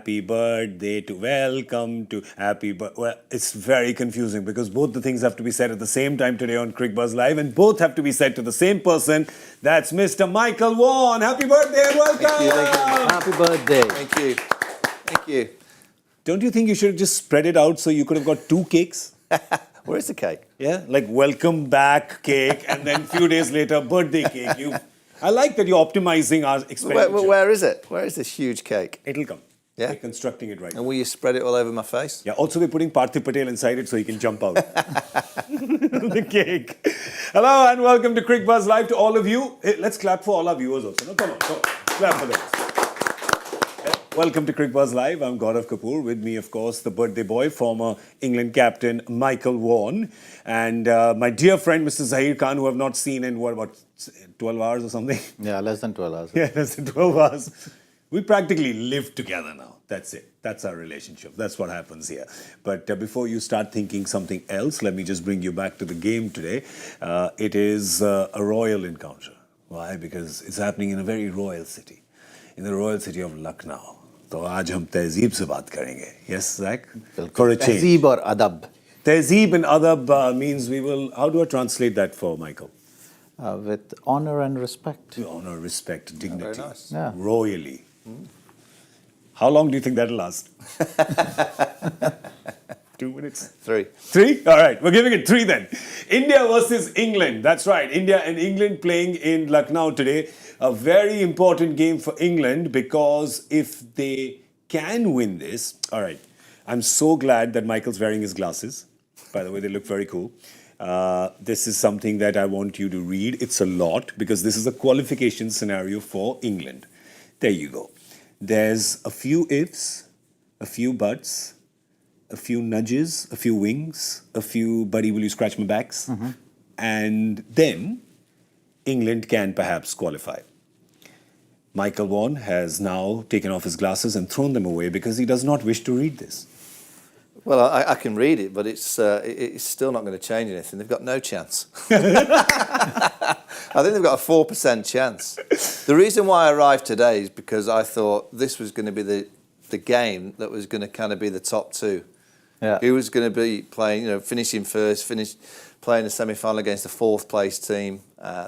happy birthday to welcome to happy birthday. Well, it's very confusing because both the things have to be said at the same time today on Cricbuzz Live, and both have to be said to the same person. That's Mr. Michael Vaughan. Happy birthday and welcome. Thank you. Happy birthday. Thank you. Thank you. Don't you think you should have just spread it out so you could have got 2 cakes? Where's the cake? Yeah, like welcome back cake, and then a few days later, birthday cake. I like that you're optimizing our expenditure. Where is it? Where is this huge cake? It'll come. Yeah? We're constructing it right now. And will you spread it all over my face? Yeah, also we're putting Parthiv Patel inside it so he can jump out. The cake. Hello and welcome to Cricbuzz Live to all of you. Hey, let's clap for all our viewers also. No, come on. Clap for them. Welcome to Cricbuzz Live. I'm Gaurav Kapur. With me, of course, the birthday boy, former England captain Michael Vaughan, and my dear friend, Mr. Zaheer Khan, who I've not seen in, about 12 hours or something? Yeah, less than 12 hours. Yeah, less than 12 hours. We practically live together now. That's it. That's our relationship. That's what happens here. But before you start thinking something else, let me just bring you back to the game today. It is a royal encounter. Why? Because it's happening in a very royal city. In the royal city of Lucknow. तो आज हम तहजीब से बात करेंगे. Yes, Zach? For a change. तहजीब और अदब. Tehzeeb and adab means we will... How do I translate that for Michael? With honor and respect. Honor, respect, dignity. Very nice. Yeah. Royally. How long do you think that'll last? 2 minutes? 3. 3? All right, we're giving it 3 then. India versus England. That's right. India and England playing in Lucknow today. A very important game for England because if they can win this... All right. I'm so glad that Michael's wearing his glasses. By the way, they look very cool. This is something that I want you to read. It's a lot because this is a qualification scenario for England. There you go. There's a few ifs, a few buts, a few nudges, a few winks, a few buddy will you scratch my backs, and then England can perhaps qualify. Michael Vaughan has now taken off his glasses and thrown them away because he does not wish to read this. Well, I can read it, but it's still not going to change anything. They've got no chance. I think they've got a 4% chance. The reason why I arrived today is because I thought this was going to be the game that was going to kind of be the top 2. Yeah. Who was going to be playing, finishing first, playing a semi-final against the 4th place team.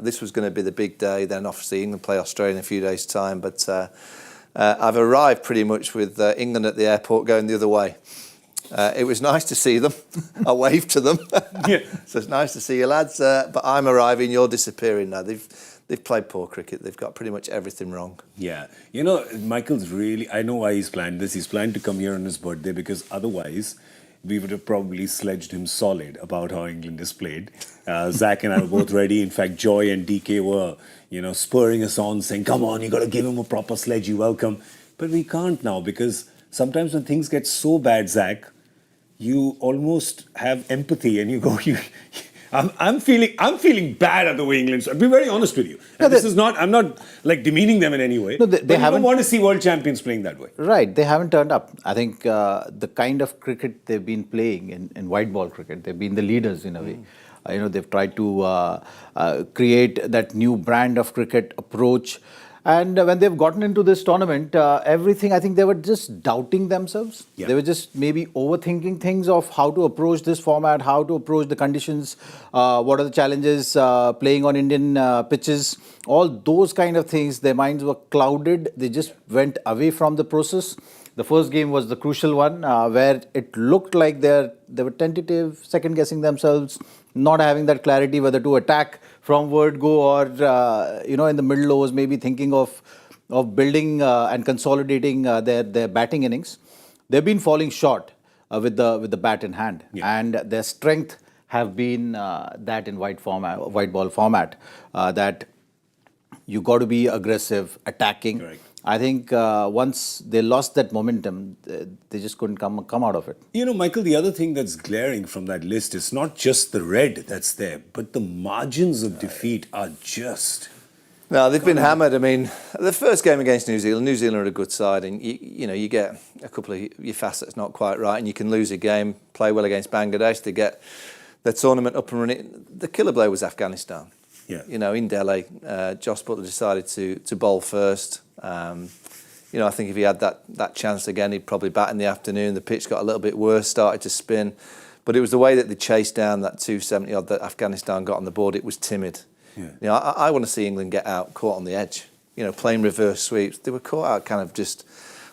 This was going to be the big day. Then obviously England play Australia in a few days' time. But I've arrived pretty much with England at the airport going the other way. It was nice to see them. I waved to them. Yeah. So it's nice to see you lads. But I'm arriving, you're disappearing now. They've played poor cricket. They've got pretty much everything wrong. Yeah. Michael's really... I know why he's planned this. He's planned to come here on his birthday because otherwise we would have probably sledged him solid about how England is played. Zach and I were both ready. In fact, Joy and DK were, spurring us on, saying, come on, you got to give him a proper sledgy welcome. But we can't now because sometimes when things get so bad, Zach, you almost have empathy and you go, I'm feeling bad at the way England. I'll be very honest with you. No, I'm not like demeaning them in any way. No, they don't want to see world champions playing that way. Right, they haven't turned up. I think the kind of cricket they've been playing in white ball cricket, they've been the leaders in a way. They've tried to create that new brand of cricket approach. And when they've gotten into this tournament, everything, I think they were just doubting themselves. Yeah. They were just maybe overthinking things of how to approach this format, how to approach the conditions, what are the challenges, playing on Indian pitches, all those kind of things. Their minds were clouded. They just went away from the process. The first game was the crucial one where it looked like they were tentative, second-guessing themselves, not having that clarity whether to attack from word go or, in the middle overs, maybe thinking of building and consolidating their batting innings. They've been falling short with the bat in hand. Yeah. And their strength have been that in white ball format, that you got to be aggressive, attacking. Correct. I think once they lost that momentum, they just couldn't come out of it. Michael, the other thing that's glaring from that list is not just the red that's there, but the margins of defeat are just... No, they've been hammered. I mean, the first game against New Zealand are a good side, and you get a couple of your facets not quite right, and you can lose a game. Play well against Bangladesh, they get their tournament up and running. The killer blow was Afghanistan. Yeah. In Delhi, Josh Butler decided to bowl first. I think if he had that chance again, he'd probably bat in the afternoon. The pitch got a little bit worse, started to spin. But it was the way that they chased down that 270-odd that Afghanistan got on the board. It was timid. Yeah. I want to see England get out, caught on the edge. Playing reverse sweeps. They were caught out kind of just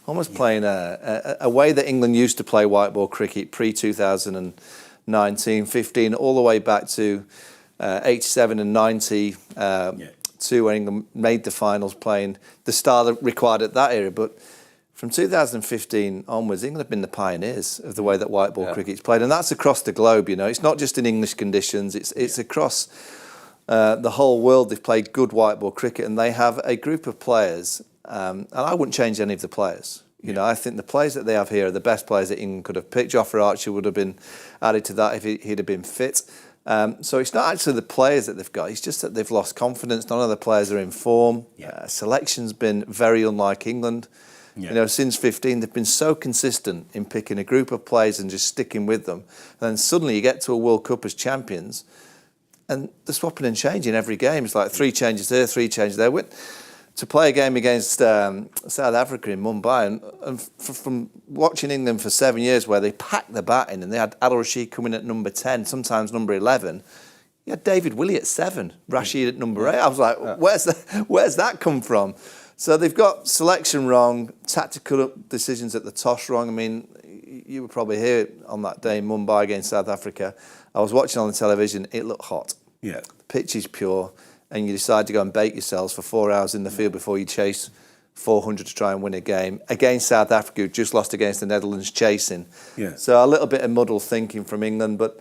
almost playing a way that England used to play white ball cricket pre-2019, 15, all the way back to 87 and 90, when England made the finals playing the style that required at that era. But from 2015 onwards, England have been the pioneers of the way that white ball cricket's played. And that's across the globe, It's not just in English conditions. It's across the whole world. They've played good white ball cricket, and they have a group of players. And I wouldn't change any of the players. I think the players that they have here are the best players that England could have picked. Jofra Archer would have been added to that if he'd have been fit. So it's not actually the players that they've got. It's just that they've lost confidence. None of the players are in form. Selection's been very unlike England. Since 15, they've been so consistent in picking a group of players and just sticking with them. And then suddenly you get to a World Cup as champions, and they're swapping and changing every game. It's like 3 changes there, 3 changes there. To play a game against South Africa in Mumbai, and from watching England for 7 years, where they packed the bat in, and they had Adil Rashid coming at number 10, sometimes number 11. You had David Willey at 7, Rashid at number 8. I was like, where's that come from? So they've got selection wrong, tactical decisions at the toss wrong. I mean, you were probably here on that day in Mumbai against South Africa. I was watching on the television. It looked hot. Yeah. The pitch is pure. And you decide to go and bake yourselves for 4 hours in the field before you chase 400 to try and win a game against South Africa, who just lost against the Netherlands chasing. Yeah. So a little bit of muddled thinking from England, but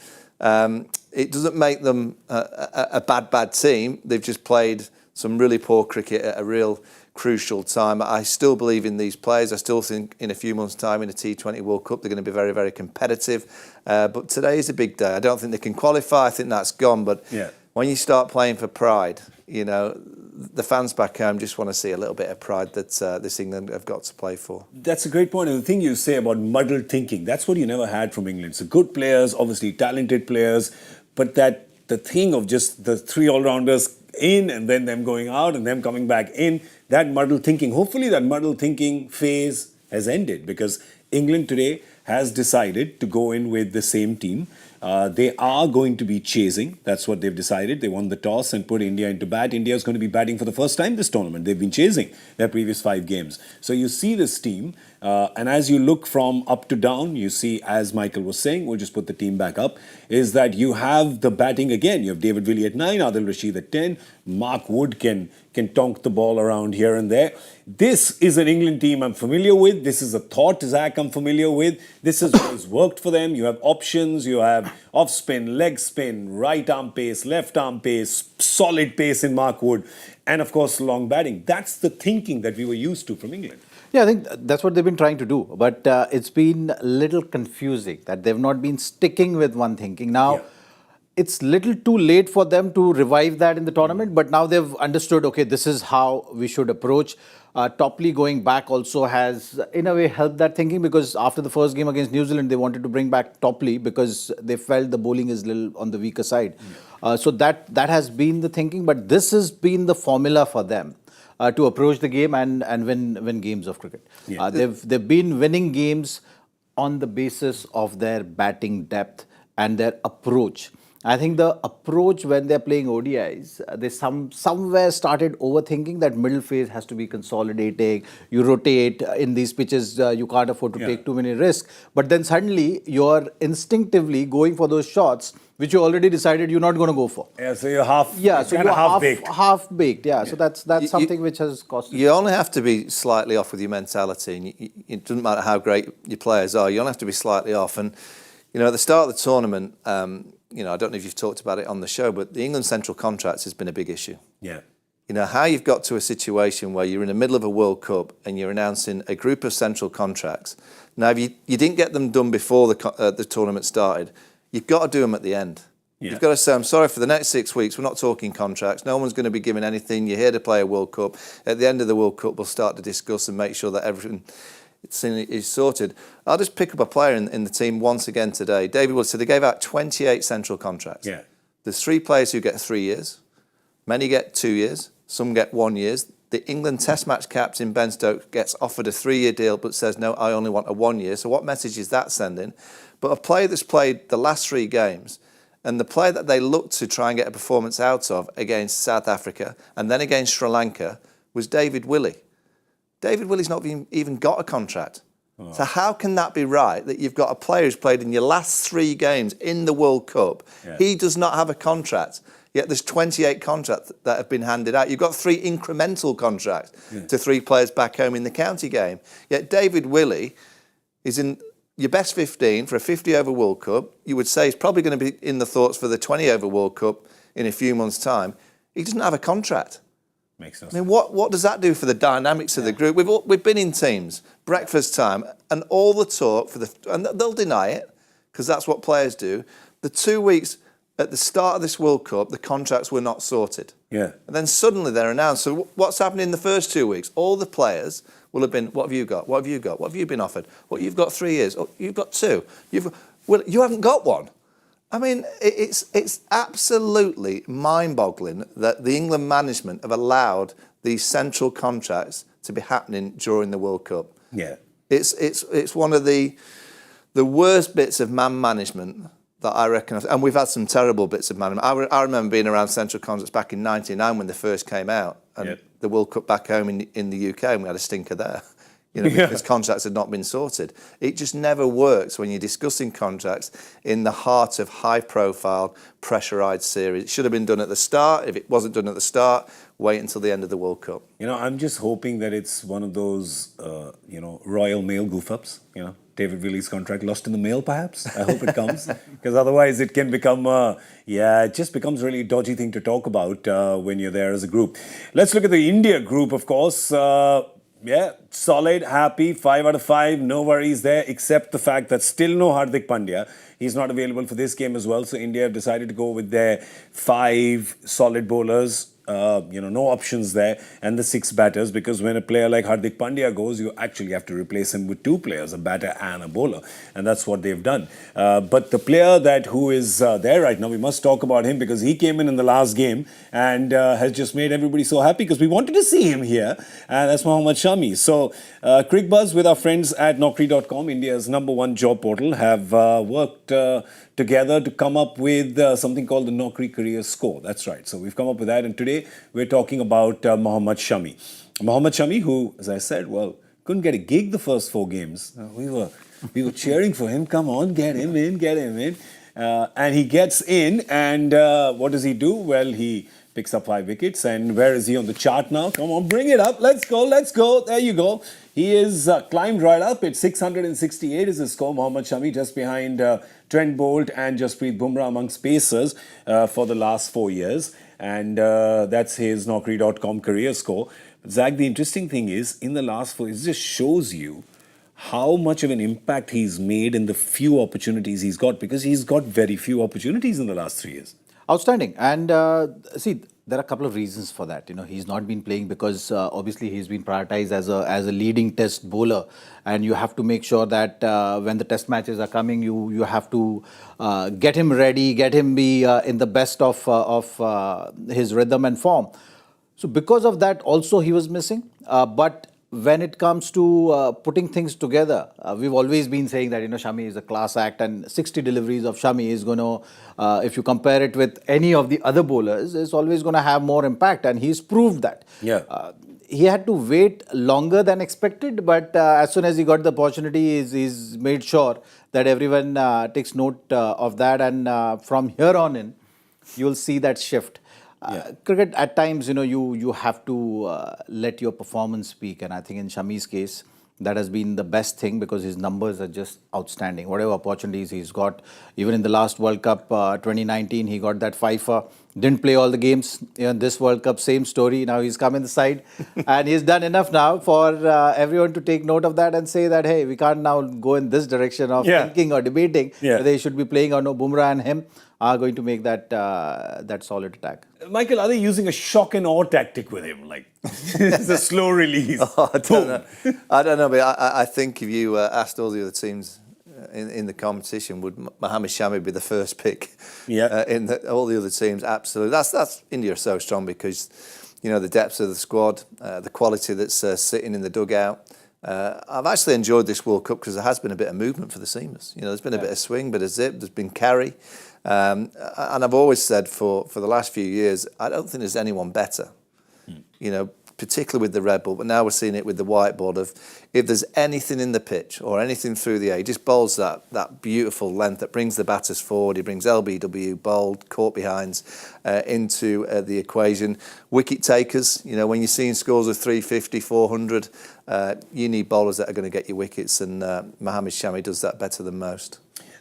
it doesn't make them a bad team. They've just played some really poor cricket at a real crucial time. I still believe in these players. I still think in a few months' time in a T20 World Cup they're going to be very, very competitive. But today is a big day. I don't think they can qualify. I think that's gone. But when you start playing for pride, the fans back home just want to see a little bit of pride that this England have got to play for. That's a great point. And the thing you say about muddled thinking, that's what you never had from England. So good players, obviously talented players, but the thing of just the 3 all-rounders in and then them going out and them coming back in, that muddled thinking, hopefully that muddled thinking phase has ended, because England today has decided to go in with the same team. They are going to be chasing. That's what they've decided. They won the toss and put India into bat. India is going to be batting for the first time this tournament. They've been chasing their previous 5 games. So you see this team, and as you look from up to down, you see, as Michael was saying, we'll just put the team back up, is that you have the batting again. You have David Willey at 9, Adil Rashid at 10. Mark Wood can tonk the ball around here and there. This is an England team I'm familiar with. This is a thought, Zach, I'm familiar with. This is what has worked for them. You have options. You have off spin, leg spin, right arm pace, left arm pace, solid pace in Mark Wood, and of course long batting. That's the thinking that we were used to from England. Yeah, I think that's what they've been trying to do. But it's been a little confusing that they've not been sticking with one thinking. Now, it's little too late for them to revive that in the tournament, but now they've understood, okay, this is how we should approach. Topley going back also has, in a way, helped that thinking, because after the first game against New Zealand, they wanted to bring back Topley because they felt the bowling is a little on the weaker side. So that has been the thinking, but this has been the formula for them to approach the game and win games of cricket. They've been winning games on the basis of their batting depth and their approach. I think the approach when they're playing ODIs, they somewhere started overthinking that middle phase has to be consolidating. You rotate in these pitches, you can't afford to take too many risks. But then suddenly you're instinctively going for those shots which you already decided you're not going to go for. Yeah, so you're half. Yeah, so you're half-baked. Half-baked. Yeah, so that's something which has cost. You only have to be slightly off with your mentality, and it doesn't matter how great your players are. You only have to be slightly off, and at the start of the tournament. I don't know if you've talked about it on the show, but the England central contracts has been a big issue. Yeah. How you've got to a situation where you're in the middle of a World Cup and you're announcing a group of central contracts. Now, if you didn't get them done before the tournament started, you've got to do them at the end. Yeah. You've got to say, I'm sorry, for the next 6 weeks, we're not talking contracts. No one's going to be given anything. You're here to play a World Cup. At the end of the World Cup, we'll start to discuss and make sure that everything is sorted. I'll just pick up a player in the team once again today. David Wood. So they gave out 28 central contracts. Yeah. There's 3 players who get 3 years. Many get 2 years. Some get 1 year. The England Test match captain Ben Stokes gets offered a 3-year deal but says, no, I only want a 1 year. So what message is that sending? But a player that's played the last 3 games, and the player that they looked to try and get a performance out of against South Africa and then against Sri Lanka was David Willey. David Willey's not even got a contract. Oh. So how can that be right that you've got a player who's played in your last 3 games in the World Cup? Yeah. He does not have a contract. Yet there's 28 contracts that have been handed out. You've got 3 incremental contracts to 3 players back home in the county game. Yet David Willey is in your best 15 for a 50-over World Cup. You would say he's probably going to be in the thoughts for the 20-over World Cup in a few months' time. He doesn't have a contract. Makes no sense. I mean, what does that do for the dynamics of the group? We've been in teams, breakfast time, and all the talk and they'll deny it because that's what players do. The 2 weeks at the start of this World Cup, the contracts were not sorted. Yeah. And then suddenly they're announced. So what's happened in the first 2 weeks? All the players will have been, what have you got? What have you got? What have you been offered? What, you've got 3 years? Oh, you've got 2. Well, you haven't got one. I mean, it's absolutely mind-boggling that the England management have allowed these central contracts to be happening during the World Cup. Yeah. It's one of the worst bits of man management that I reckon, and we've had some terrible bits of management. I remember being around central contracts back in '99 when they first came out, and the World Cup back home in the UK, and we had a stinker there. Because contracts had not been sorted. It just never works when you're discussing contracts in the heart of high-profile, pressurised series. It should have been done at the start. If it wasn't done at the start, wait until the end of the World Cup. I'm just hoping that it's one of those, Royal Mail goof-ups. David Willey's contract lost in the mail, perhaps. I hope it comes, because otherwise it can become, it just becomes really a dodgy thing to talk about when you're there as a group. Let's look at the India group, of course. Solid, happy, 5 out of 5, no worries there, except the fact that still no Hardik Pandya. He's not available for this game as well, so India have decided to go with their 5 solid bowlers. No options there, and the 6 batters, because when a player like Hardik Pandya goes, you actually have to replace him with 2 players, a batter and a bowler, and that's what they've done. But the player who is there right now, we must talk about him because he came in the last game and has just made everybody so happy because we wanted to see him here, and that's Mohammed Shami. So Cricbuzz with our friends at Naukri.com, India's #1 job portal, have worked together to come up with something called the Naukri Career Score. That's right. So we've come up with that, and today we're talking about Mohammed Shami. Mohammed Shami, who, as I said, couldn't get a gig the first 4 games. We were cheering for him. Come on, get him in. And he gets in, and what does he do? Well, he picks up 5 wickets, and where is he on the chart now? Come on, bring it up. Let's go. There you go. He is climbed right up. It's 668 is his score. Mohammed Shami just behind Trent Bolt and Jasprit Bumrah amongst pacers for the last 4 years. And that's his Naukri.com career score. But Zach, the interesting thing is, in the last 4 years, it just shows you how much of an impact he's made in the few opportunities he's got, because he's got very few opportunities in the last 3 years. Outstanding. And see, there are a couple of reasons for that. He's not been playing because obviously he's been prioritized as a leading test bowler, and you have to make sure that when the test matches are coming, you have to get him ready, get him be in the best of his rhythm and form. So because of that, also he was missing. But when it comes to putting things together, we've always been saying that, Shami is a class act, and 60 deliveries of Shami is going to, if you compare it with any of the other bowlers, is always going to have more impact, and he's proved that. Yeah. He had to wait longer than expected, but as soon as he got the opportunity, he's made sure that everyone takes note of that, and from here on in, you'll see that shift. Cricket, at times, you have to let your performance speak. And I think in Shami's case, that has been the best thing, because his numbers are just outstanding. Whatever opportunities he's got, even in the last World Cup 2019, he got that fifer. Didn't play all the games. This World Cup, same story. Now he's come in the side and he's done enough now for everyone to take note of that and say that, hey, we can't now go in this direction of thinking or debating whether he should be playing or no. Bumrah and him are going to make that solid attack. Michael, are they using a shock and awe tactic with him? Like, it's a slow release. I don't know, but I think if you asked all the other teams in the competition, would Mohammed Shami be the first pick? Yeah. All the other teams, absolutely. That's India are so strong because, the depth of the squad, the quality that's sitting in the dugout. I've actually enjoyed this World Cup because there has been a bit of movement for the seamers. There's been a bit of swing, bit of zip, there's been carry. And I've always said for the last few years, I don't think there's anyone better, particularly with the red ball. But now we're seeing it with the white ball of if there's anything in the pitch or anything through the air, he just bowls that beautiful length that brings the batters forward. He brings LBW, bowled, caught behinds into the equation. Wicket takers, when you're seeing scores of 350, 400, you need bowlers that are going to get you wickets, and Mohammed Shami does that better than most.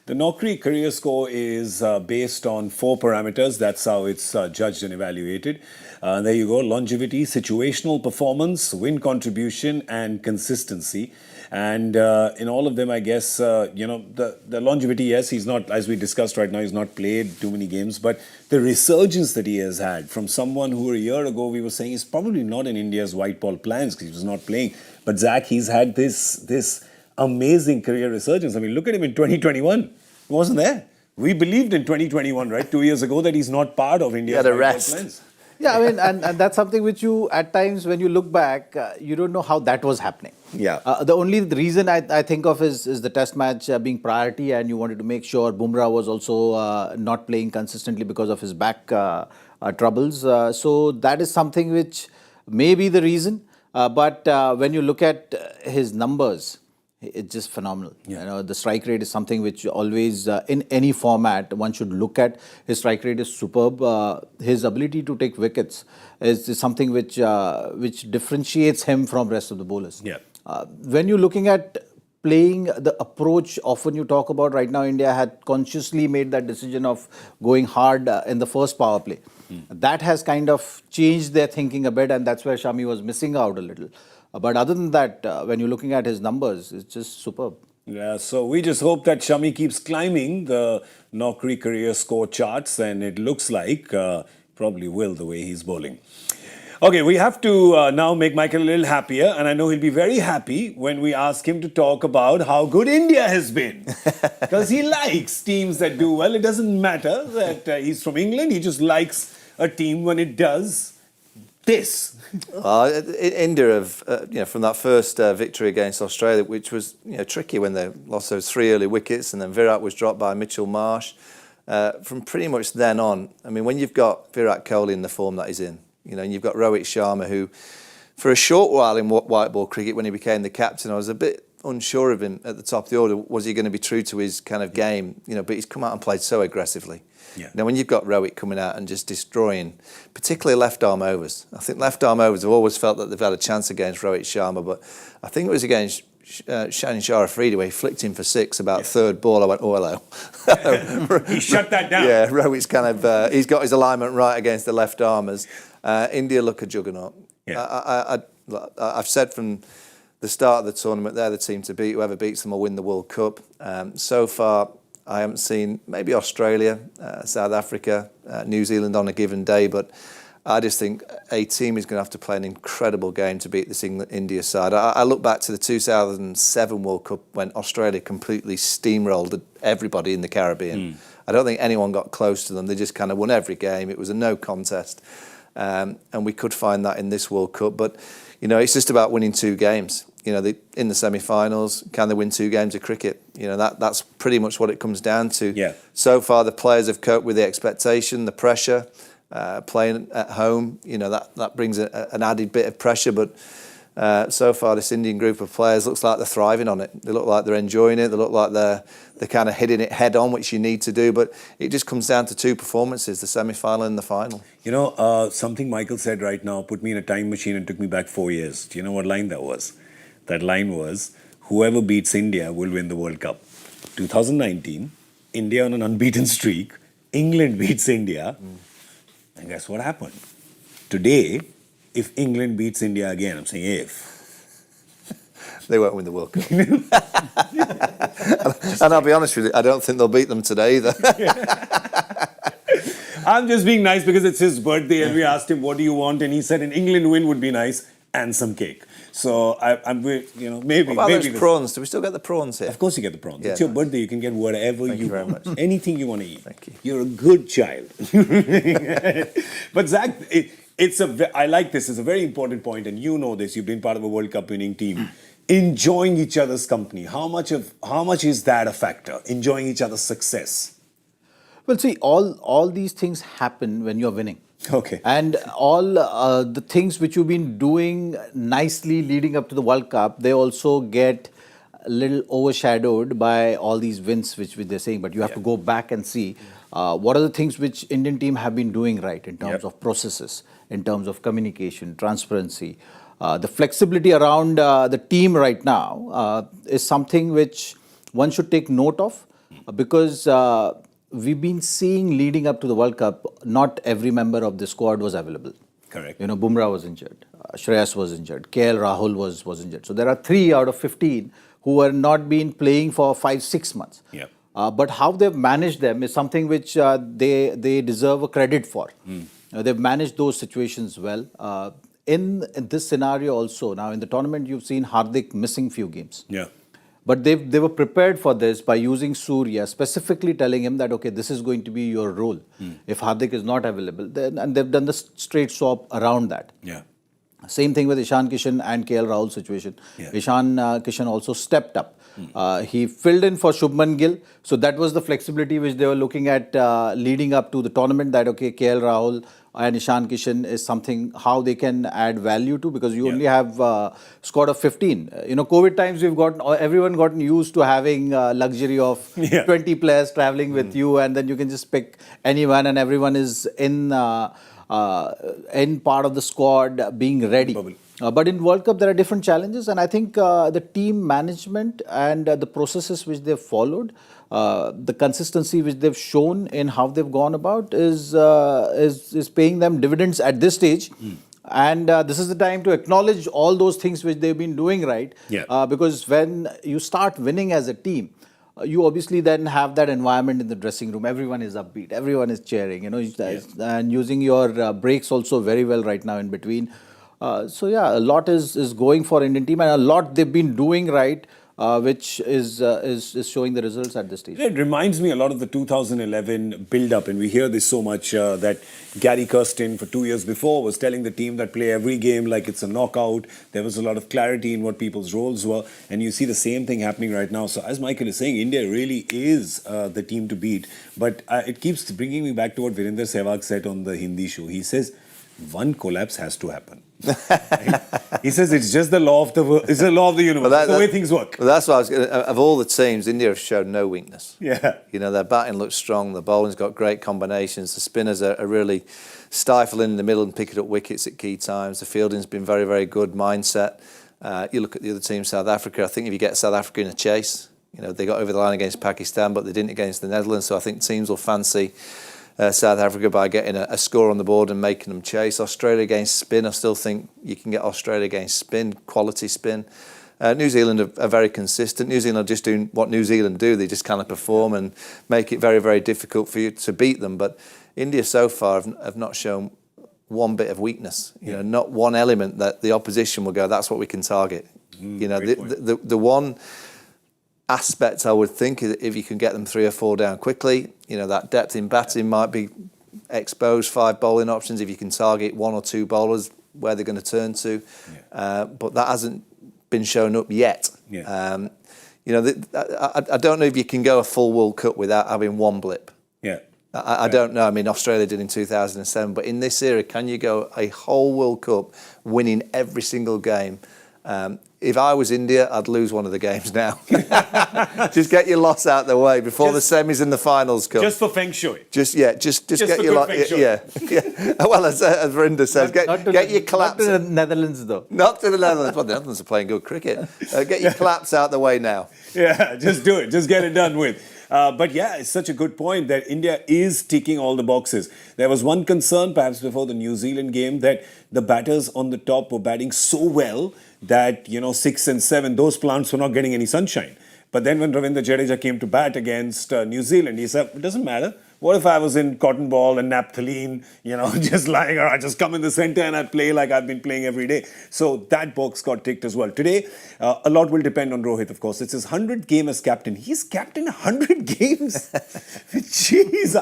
The Naukri career score is based on 4 parameters. That's how it's judged and evaluated. There you go. Longevity, situational performance, win contribution, and consistency. And in all of them, I guess, the longevity, yes, he's not, as we discussed right now, he's not played too many games. But the resurgence that he has had from someone who a year ago we were saying is probably not in India's white ball plans because he was not playing. But Zach, he's had this amazing career resurgence. I mean, look at him in 2021. He wasn't there. We believed in 2021, right, 2 years ago, that he's not part of India's white ball plans. Yeah, I mean, and that's something which you, at times, when you look back, you don't know how that was happening. Yeah. The only reason I think of is the test match being priority, and you wanted to make sure Bumrah was also not playing consistently because of his back troubles. So that is something which may be the reason. But when you look at his numbers, it's just phenomenal. Yeah. The strike rate is something which always, in any format, one should look at. His strike rate is superb. His ability to take wickets is something which differentiates him from rest of the bowlers. Yeah. When you're looking at playing the approach, often you talk about right now, India had consciously made that decision of going hard in the first power play. That has kind of changed their thinking a bit, and that's where Shami was missing out a little. But other than that, when you're looking at his numbers, it's just superb. Yeah, so we just hope that Shami keeps climbing the Naukri career score charts, and it looks like probably will the way he's bowling. Okay, we have to now make Michael a little happier, and I know he'll be very happy when we ask him to talk about how good India has been. Because he likes teams that do well. It doesn't matter that he's from England. He just likes a team when it does this. India have, from that first victory against Australia, which was tricky when they lost those 3 early wickets, and then Virat was dropped by Mitchell Marsh. From pretty much then on, I mean, when you've got Virat Kohli in the form that he's in, and you've got Rohit Sharma, who, for a short while in white ball cricket, when he became the captain, I was a bit unsure of him at the top of the order. Was he going to be true to his kind of game? But he's come out and played so aggressively. Yeah. Now, when you've got Rohit coming out and just destroying, particularly left-arm overs, I think left-arm overs have always felt that they've had a chance against Rohit Sharma, but I think it was against Shane Afridi where he flicked him for 6 about third ball. I went, oh, hello. He shut that down. Yeah, Rohit's kind of, he's got his alignment right against the left-armers. India look a juggernaut. Yeah. I've said from the start of the tournament, they're the team to beat. Whoever beats them will win the World Cup. So far, I haven't seen maybe Australia, South Africa, New Zealand on a given day, but I just think a team is going to have to play an incredible game to beat this India side. I look back to the 2007 World Cup when Australia completely steamrolled everybody in the Caribbean. I don't think anyone got close to them. They just kind of won every game. It was a no contest. And we could find that in this World Cup. But, it's just about winning 2 games. In the semi-finals, can they win 2 games of cricket? That's pretty much what it comes down to. Yeah. So far, the players have coped with the expectation, the pressure, playing at home. That brings an added bit of pressure. But so far, this Indian group of players looks like they're thriving on it. They look like they're enjoying it. They look like they're kind of hitting it head on, which you need to do. But it just comes down to 2 performances, the semi-final and the final. Something Michael said right now put me in a time machine and took me back 4 years. Do you know what line that was? That line was, whoever beats India will win the World Cup. 2019, India on an unbeaten streak. England beats India. And guess what happened? Today, if England beats India again, I'm saying if. They won't win the World Cup. And I'll be honest with you, I don't think they'll beat them today either. I'm just being nice because it's his birthday and we asked him, what do you want? And he said an England win would be nice and some cake. So I'm maybe. What about those prawns? Do we still get the prawns here? Of course you get the prawns. Yeah, It's your birthday. You can get whatever Thank you very want. much. Anything you want to eat. Thank you. You're a good child. But Zach, I like this. It's a very important point, and you know this. You've been part of a World Cup winning team. Enjoying each other's company. How much is that a factor? Enjoying each other's success. Well, see, all these things happen when you're winning. Okay. And all the things which you've been doing nicely leading up to the World Cup, they also get a little overshadowed by all these wins which they're saying. But you have to go back and see what are the things which Indian team have been doing right in terms of processes, in terms of communication, transparency. The flexibility around the team right now is something which one should take note of because we've been seeing leading up to the World Cup, not every member of the squad was available. Correct. You know, Bumrah was injured, Shreyas was injured, KL Rahul was injured. So there are 3 out of 15 who are not been playing for 5-6 months. Yeah. But how they've managed them is something which they deserve a credit for. They've managed those situations well. In this scenario also, now in the tournament, you've seen Hardik missing few games. Yeah. But they were prepared for this by using Surya, specifically telling him that, okay, this is going to be your role. If Hardik is not available, then, and they've done the straight swap around that. Yeah. Same thing with Ishan Kishan and KL Rahul situation. Yeah. Ishan Kishan also stepped up. He filled in for Shubman Gill. So that was the flexibility which they were looking at leading up to the tournament, that, okay, KL Rahul and Ishan Kishan is something how they can add value to, because you only have squad of 15. You know, COVID times everyone gotten used to having luxury of 20 players traveling with you, and then you can just pick anyone and everyone is in part of the squad being ready. But in World Cup, there are different challenges, and I think the team management and the processes which they've followed, the consistency which they've shown in how they've gone about is paying them dividends at this stage. And this is the time to acknowledge all those things which they've been doing right. Because when you start winning as a team, you obviously then have that environment in the dressing room. Everyone is upbeat. Everyone is cheering. You know, and using your breaks also very well right now in between. So yeah, a lot is going for Indian team, and a lot they've been doing right, which is showing the results at this stage. It reminds me a lot of the 2011 build-up, and we hear this so much that Gary Kirsten for 2 years before was telling the team that play every game like it's a knockout. There was a lot of clarity in what people's roles were, and you see the same thing happening right now. So as Michael is saying, India really is the team to beat. But it keeps bringing me back to what Virender Sehwag said on the Hindi show. He says, one collapse has to happen. Right? He says it's just the law of the universe. That's the way things work. Well, that's what I was going to, of all the teams, India have shown no weakness. Yeah. You know, their batting looks strong, the bowling's got great combinations, the spinners are really stifling in the middle and picking up wickets at key times. The fielding's been very, very good mindset. You look at the other team, South Africa. I think if you get South Africa in a chase, you know, they got over the line against Pakistan, but they didn't against the Netherlands. So I think teams will fancy South Africa by getting a score on the board and making them chase. Australia against spin, I still think you can get Australia against spin, quality spin. New Zealand are very consistent. New Zealand are just doing what New Zealand do. They just kind of perform and make it very, very difficult for you to beat them. But India so far have not shown one bit of weakness. You know, not one element that the opposition will go, that's what we can target. You know, the one aspect I would think is if you can get them 3 or 4 down quickly, you know, that depth in batting might be exposed, 5 bowling options if you can target 1 or 2 bowlers where they're going to turn to. But that hasn't been shown up yet. You know, I don't know if you can go a full World Cup without having one blip. I don't know. I mean, Australia did in 2007, but in this era, can you go a whole World Cup winning every single game? If I was India, I'd lose one of the games now. Just get your loss out the way before the semis and the finals come. Just for Feng Shui. Just get your loss. Yeah. Well, as Verinder says, get your claps. Not to the Netherlands, though. Not to the Netherlands. Well, the Netherlands are playing good cricket. Get your claps out the way now. Yeah, just do it. Just get it done with. But yeah, it's such a good point that India is ticking all the boxes. There was one concern perhaps before the New Zealand game that the batters on the top were batting so well that, you know, 6 and 7, those plants were not getting any sunshine. But then when Ravindra Jadeja came to bat against New Zealand, he said, it doesn't matter. What if I was in cotton ball and naphthalene, you know, just lying, or I just come in the center and I play like I've been playing every day. So that box got ticked as well. Today, a lot will depend on Rohit, of course. It's his 100th game as captain. He's captained 100 games. Jeez,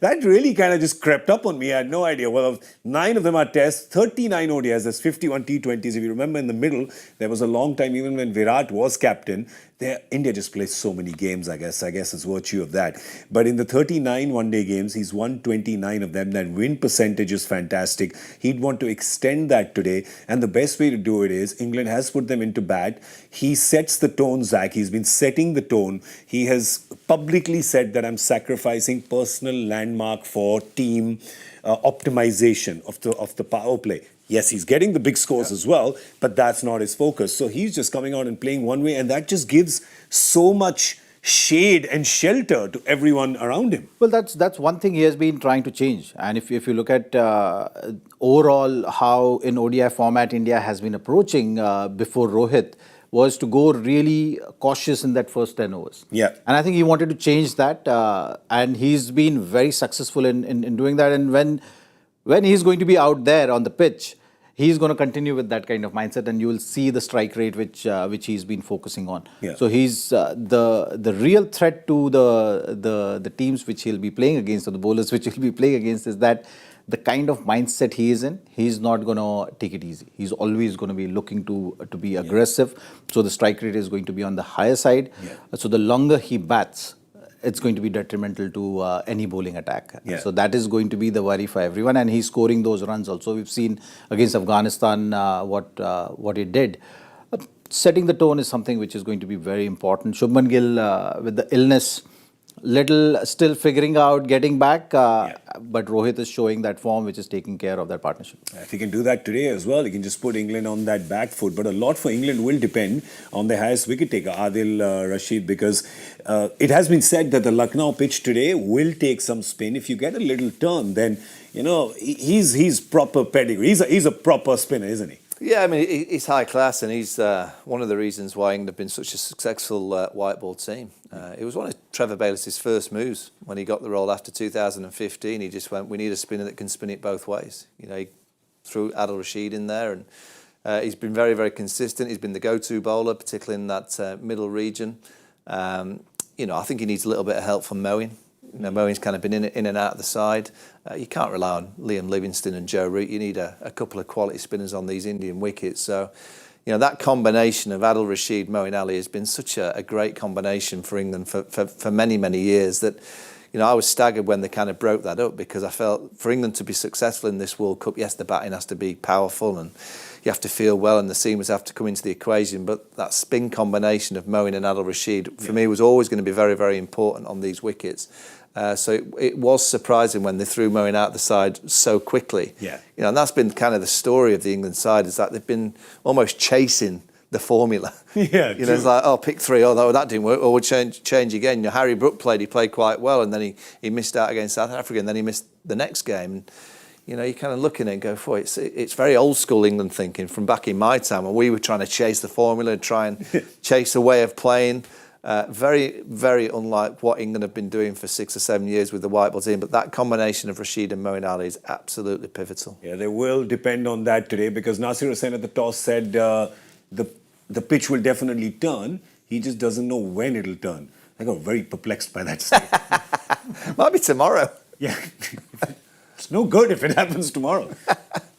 That really kind of just crept up on me. I had no idea. Well, 9 of them are tests, 39 ODIs, there's 51 T20s. If you remember in the middle, there was a long time, even when Virat was captain, India just plays so many games, I guess it's virtue of that. But in the 39 one-day games, he's won 29 of them. That win percentage is fantastic. He'd want to extend that today. And the best way to do it is, England has put them into bat. He sets the tone, Zach. He's been setting the tone. He has publicly said that I'm sacrificing personal landmark for team optimization of the power play. Yes, he's getting the big scores as well, but that's not his focus. So he's just coming out and playing one way, and that just gives so much shade and shelter to everyone around him. Well, that's one thing he has been trying to change. And if you look at overall how in ODI format India has been approaching before Rohit, was to go really cautious in that first 10 overs. Yeah. And I think he wanted to change that, and he's been very successful in doing that. And when he's going to be out there on the pitch, he's going to continue with that kind of mindset, and you will see the strike rate which he's been focusing on. Yeah. So he's the real threat to the teams which he'll be playing against, or the bowlers which he'll be playing against, is that the kind of mindset he is in, he's not going to take it easy. He's always going to be looking to be aggressive. So the strike rate is going to be on the higher side. Yeah. So the longer he bats, it's going to be detrimental to any bowling attack. Yeah. So that is going to be the worry for everyone, and he's scoring those runs also. We've seen against Afghanistan what he did. Setting the tone is something which is going to be very important. Shubman Gill with the illness, little still figuring out, getting back, but Rohit is showing that form which is taking care of that partnership. If he can do that today as well, he can just put England on that back foot. But a lot for England will depend on the highest wicket taker, Adil Rashid, because it has been said that the Lucknow pitch today will take some spin. If you get a little turn, then, he's proper pedigree. He's a proper spinner, isn't he? Yeah, I mean, he's high class, and he's one of the reasons why England have been such a successful white ball team. It was one of Trevor Bayliss' first moves when he got the role after 2015. He just went, we need a spinner that can spin it both ways. He threw Adil Rashid in there, and he's been very, very consistent. He's been the go-to bowler, particularly in that middle region. I think he needs a little bit of help from Moeen. Moeen's kind of been in and out of the side. You can't rely on Liam Livingstone and Joe Root. You need a couple of quality spinners on these Indian wickets. So, that combination of Adil Rashid, Moeen Ali has been such a great combination for England for many, many years that, I was staggered when they kind of broke that up, because I felt for England to be successful in this World Cup, yes, the batting has to be powerful and you have to feel well and the seamers have to come into the equation, but that spin combination of Moeen and Adil Rashid, for me, was always going to be very, very important on these wickets. So it was surprising when they threw Moeen out the side so quickly. Yeah. And that's been kind of the story of the England side, is that they've been almost chasing the formula. Yeah, it's like, pick 3, no, that didn't work, or we'll change again. Harry Brook he played quite well, and then he missed out against South Africa, and then he missed the next game. And, you're kind of looking at it and go, it's very old school England thinking from back in my time when we were trying to chase the formula and try and chase a way of playing. Very, very unlike what England have been doing for 6 or 7 years with the white ball team. But that combination of Rashid and Moeen Ali is absolutely pivotal. Yeah, they will depend on that today, because Nasir Hussain at the toss said the pitch will definitely turn. He just doesn't know when it'll turn. I got very perplexed by that statement. Might be tomorrow. Yeah. It's no good if it happens tomorrow.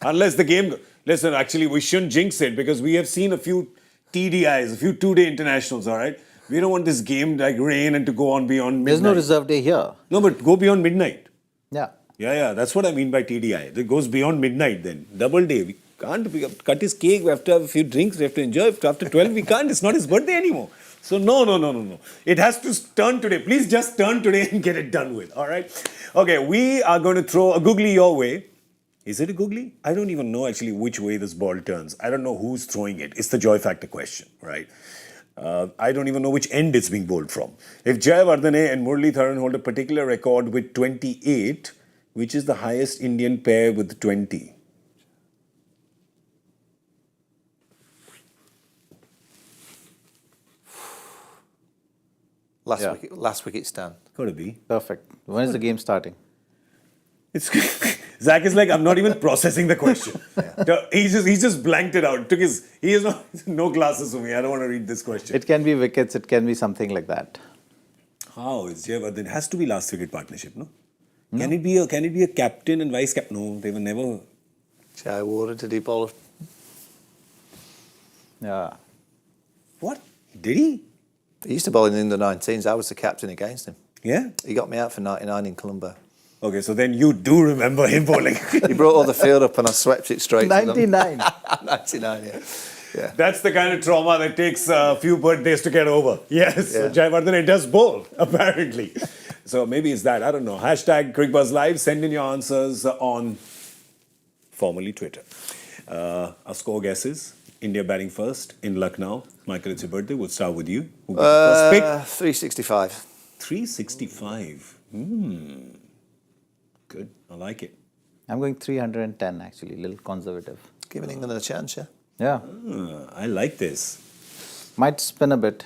Unless the game... Listen, actually, we shouldn't jinx it, because we have seen a few TDIs, a few two-day internationals, all right? We don't want this game like rain and to go on beyond midnight. There's no reserve day here. No, but go beyond midnight. Yeah. Yeah, that's what I mean by TDI. It goes beyond midnight then. Double day. We can't cut his cake. We have to have a few drinks. We have to enjoy it. After 12, we can't. It's not his birthday anymore. So no. It has to turn today. Please just turn today and get it done with. All right? Okay, we are going to throw a googly your way. Is it a googly? I don't even know actually which way this ball turns. I don't know who's throwing it. It's the joy factor question, right? I don't even know which end it's being bowled from. If Jayawardene and Murli Tharan hold a particular record with 28, which is the highest Indian pair with 20? Last wicket stand. Got to be. Perfect. When is the game starting? It's Zach is like, I'm not even processing the question. Yeah. He's just blanked it out. He has no glasses for me. I don't want to read this question. It can be wickets. It can be something like that. How is Jayawardene? It has to be last wicket partnership, no? Can it be a captain and vice captain? No, they were never. Jai Warner, did he bowl? Yeah. What? Did he? He used to bowl in the 19s. I was the captain against him. Yeah? He got me out for 99 in Colombo. Okay, so then you do remember him bowling. He brought all the field up and I swept it straight to them. 99. 99, yeah. Yeah. That's the kind of trauma that takes a few birthdays to get over. Yes, so Yeah. Jayawardene does bowl, apparently. So maybe it's that. I don't know. Hashtag Cricbuzz Live. Send in your answers on formerly Twitter. Our score guesses. India batting first in Lucknow. Michael, it's your birthday. We'll start with you. Who got the first pick? 365. 365. Good. I like it. I'm going 310 actually, a little conservative. Giving England a chance, yeah? Yeah. I like this. Might spin a bit.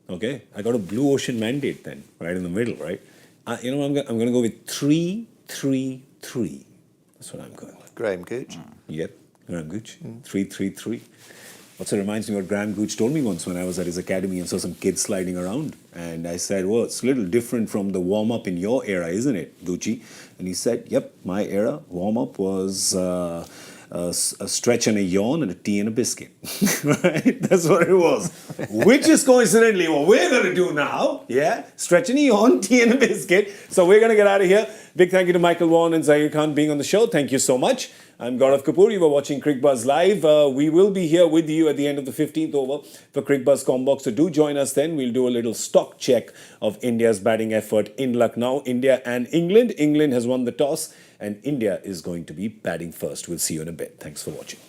Okay. I got a blue ocean mandate then, right in the middle, right? You know, I'm going to go with 3-3-3. That's what I'm going with. Graham Gooch. Yep, Graham Gooch. 3-3-3. Also reminds me what Graham Gooch told me once when I was at his academy and saw some kids sliding around. And I said, well, it's a little different from the warm-up in your era, isn't it, Gucci? And he said, yep, my era, warm-up was a stretch and a yawn and a tea and a biscuit. Right? That's what it was. Which is coincidentally what we're going to do now. Yeah? Stretch and a yawn, tea and a biscuit. So we're going to get out of here. Big thank you to Michael Vaughan and Zaheer Khan being on the show. Thank you so much. I'm Gaurav Kapur. You were watching Cricbuzz Live. We will be here with you at the end of the 15th over for Cricbuzz Combox. So do join us then. We'll do a little stock check of India's batting effort in Lucknow. India and England. England has won the toss and India is going to be batting first. We'll see you in a bit. Thanks for watching.